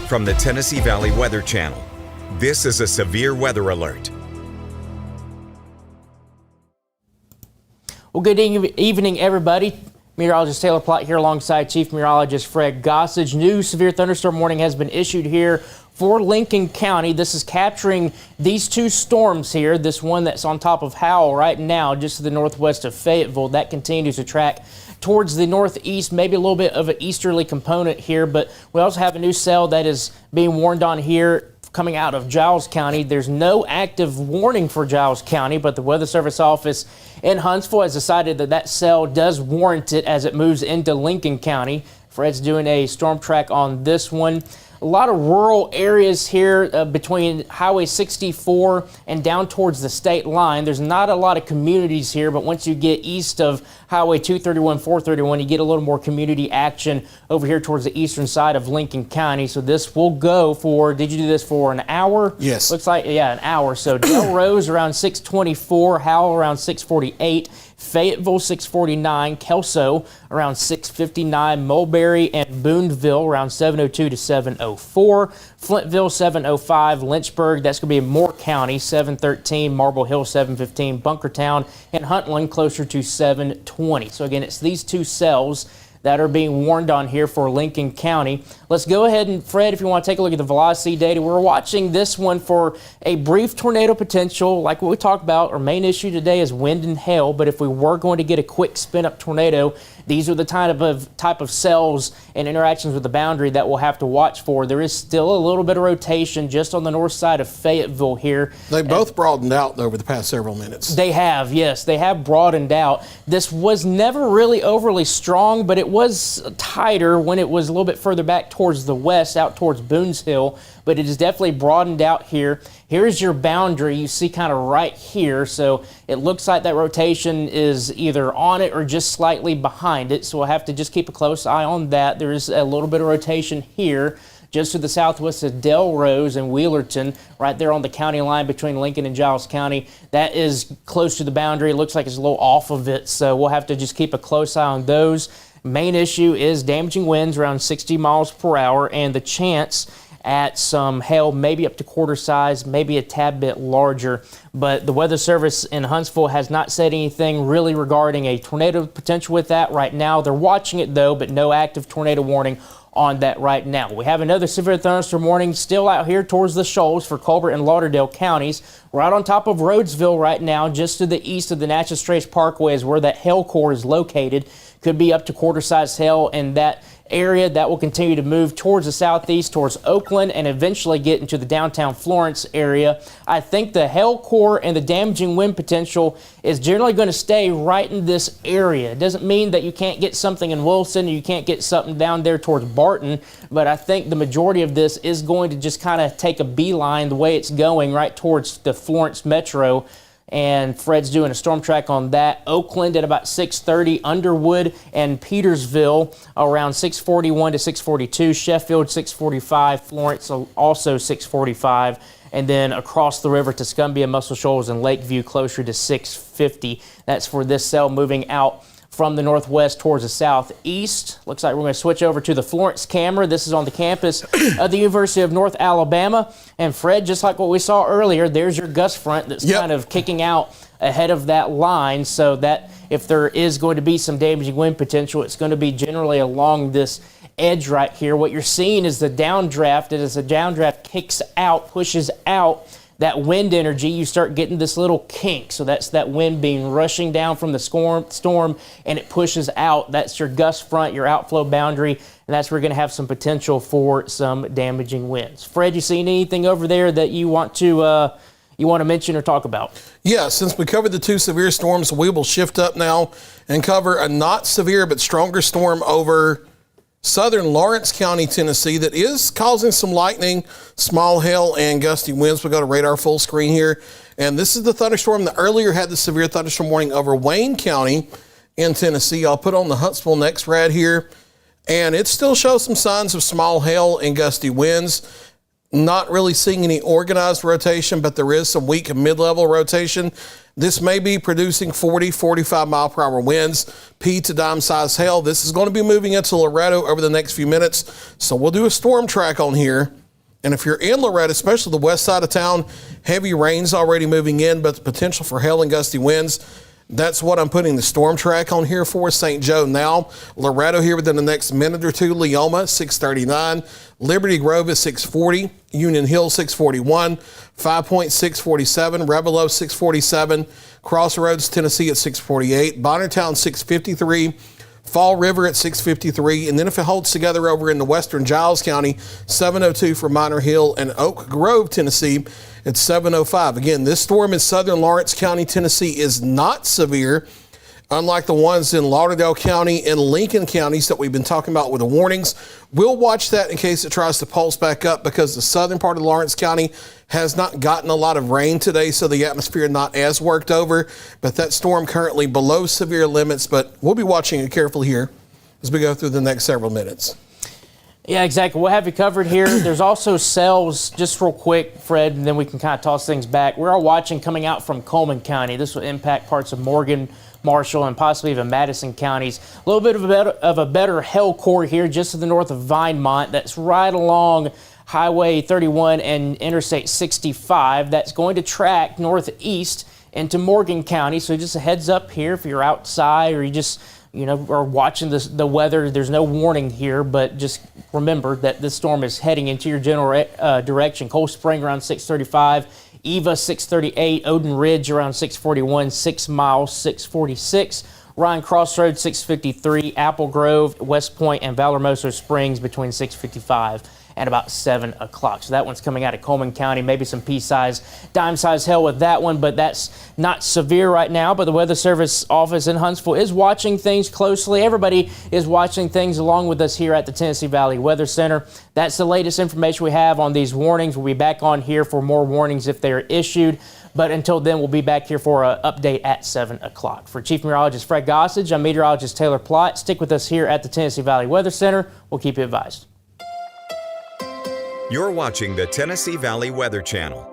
From the Tennessee Valley Weather Channel, this is a severe weather alert. Well, good evening, everybody. Meteorologist Taylor Plott here alongside Chief Meteorologist Fred Gossage. New severe thunderstorm warning has been issued here for Lincoln County. This is capturing these two storms here. This one that's on top of Howell right now, just to the northwest of Fayetteville. That continues to track towards the northeast, maybe a little bit of an easterly component here, but we also have a new cell that is being warned on here coming out of Giles County. There's no active warning for Giles County, but the Weather Service office in Huntsville has decided that that cell does warrant it as it moves into Lincoln County. Fred's doing a storm track on this one. A lot of rural areas here between Highway 64 and down towards the state line. There's not a lot of communities here, but once you get east of Highway 231, 431, you get a little more community action over here towards the eastern side of Lincoln County. So this will go for, did you do this for an hour? Yes. Looks like, yeah, an hour. So Del Rose around 624, Howell around 648. Fayetteville 649, Kelso around 659, Mulberry and Booneville around 702 to 704, Flintville 705, Lynchburg, that's going to be in Moore County 713, Marble Hill 715, Bunkertown and Huntland closer to 720. So again, it's these two cells that are being warned on here for Lincoln County. Let's go ahead and, Fred, if you want to take a look at the velocity data, we're watching this one for a brief tornado potential. Like what we talked about, our main issue today is wind and hail, but if we were going to get a quick spin-up tornado, these are the type of cells and interactions with the boundary that we'll have to watch for. There is still a little bit of rotation just on the north side of Fayetteville here. They both broadened out over the past several minutes. They have, yes. They have broadened out. This was never really overly strong, but it was tighter when it was a little bit further back towards the west, out towards Boones Hill, but it is definitely broadened out here. Here's your boundary you see kind of right here, so it looks like that rotation is either on it or just slightly behind it, so we'll have to just keep a close eye on that. There is a little bit of rotation here just to the southwest of Del Rose and Wheelerton, right there on the county line between Lincoln and Giles County. That is close to the boundary. It looks like it's a little off of it, so we'll have to just keep a close eye on those. Main issue is damaging winds around 60 miles per hour and the chance at some hail, maybe up to quarter size, maybe a tad bit larger. But the Weather Service in Huntsville has not said anything really regarding a tornado potential with that right now. They're watching it though, but no active tornado warning on that right now. We have another severe thunderstorm warning still out here towards the shoals for Colbert and Lauderdale counties. Right on top of Rhodesville right now, just to the east of the Natchez Trace Parkway is where that hail core is located. Could be up to quarter size hail in that area. That will continue to move towards the southeast, towards Oakland, and eventually get into the downtown Florence area. I think the hail core and the damaging wind potential is generally going to stay right in this area. It doesn't mean that you can't get something in Wilson or you can't get something down there towards Barton, but I think the majority of this is going to just kind of take a beeline the way it's going right towards the Florence metro. And Fred's doing a storm track on that. Oakland at about 6:30, Underwood and Petersville around 6:41 to 6:42, Sheffield 6:45, Florence also 6:45, and then across the river to Tuscumbia, Muscle Shoals, and Lakeview closer to 6:50. That's for this cell moving out from the northwest towards the southeast. Looks like we're going to switch over to the Florence camera. This is on the campus of the University of North Alabama. And Fred, just like what we saw earlier, there's your gust front that's kind of kicking out ahead of that line, so that if there is going to be some damaging wind potential, it's going to be generally along this edge right here. What you're seeing is the downdraft, and as the downdraft kicks out, pushes out that wind energy, you start getting this little kink. So that's that wind being rushing down from the storm, and it pushes out. That's your gust front, your outflow boundary, and that's where you're going to have some potential for some damaging winds. Fred, you seen anything over there that you want to mention or talk about? Yeah, since we covered the two severe storms, we will shift up now and cover a not severe but stronger storm over southern Lawrence County, Tennessee, that is causing some lightning, small hail, and gusty winds. We've got a radar full screen here. And this is the thunderstorm that earlier had the severe thunderstorm warning over Wayne County in Tennessee. I'll put on the Huntsville NextRad here. And it still shows some signs of small hail and gusty winds. Not really seeing any organized rotation, but there is some weak mid-level rotation. This may be producing 40, 45 mile per hour winds, P to dime size hail. This is going to be moving into Loretto over the next few minutes. So we'll do a storm track on here And if you're in Loretto, especially the west side of town, heavy rain's already moving in, but the potential for hail and gusty winds, that's what I'm putting the storm track on here for. St. Joe now, Loretto here within the next minute or two, Leoma 639, Liberty Grove is 640, Union Hill 641, 5 Point 647, Revelo 647, Crossroads, Tennessee at 648, Bonnertown 653, Fall River at 653, and then if it holds together over in the western Giles County, 702 for Minor Hill, and Oak Grove, Tennessee at 705. Again, this storm in southern Lawrence County, Tennessee is not severe, unlike the ones in Lauderdale County and Lincoln counties that we've been talking about with the warnings. We'll watch that in case it tries to pulse back up, because the southern part of Lawrence County has not gotten a lot of rain today, so the atmosphere not as worked over. But that storm currently below severe limits, but we'll be watching it carefully here as we go through the next several minutes. Yeah, exactly. We'll have you covered here. There's also cells, just real quick, Fred, and then we can kind of toss things back. We're all watching coming out from Coleman County. This will impact parts of Morgan, Marshall, and possibly even Madison counties. A little bit of a better hail core here just to the north of Vinemont. That's right along Highway 31 and Interstate 65. That's going to track northeast into Morgan County. So just a heads up here if you're outside or you just are watching the weather. There's no warning here, but just remember that this storm is heading into your general direction. Cold Spring around 635. Eva 638, Odin Ridge around 641, 6 Miles 646, Ryan Crossroads 653, Apple Grove, West Point, and Valormoso Springs between 655 and about 7 o'clock. So that one's coming out of Coleman County, maybe some pea-size, dime-size hail with that one, but that's not severe right now. But the Weather Service office in Huntsville is watching things closely. Everybody is watching things along with us here at the Tennessee Valley Weather Center. That's the latest information we have on these warnings. We'll be back on here for more warnings if they're issued. But until then, we'll be back here for an update at 7 o'clock. For Chief Meteorologist Fred Gossage, I'm meteorologist Taylor Plott. Stick with us here at the Tennessee Valley Weather Center. We'll keep you advised. You're watching the Tennessee Valley Weather Channel.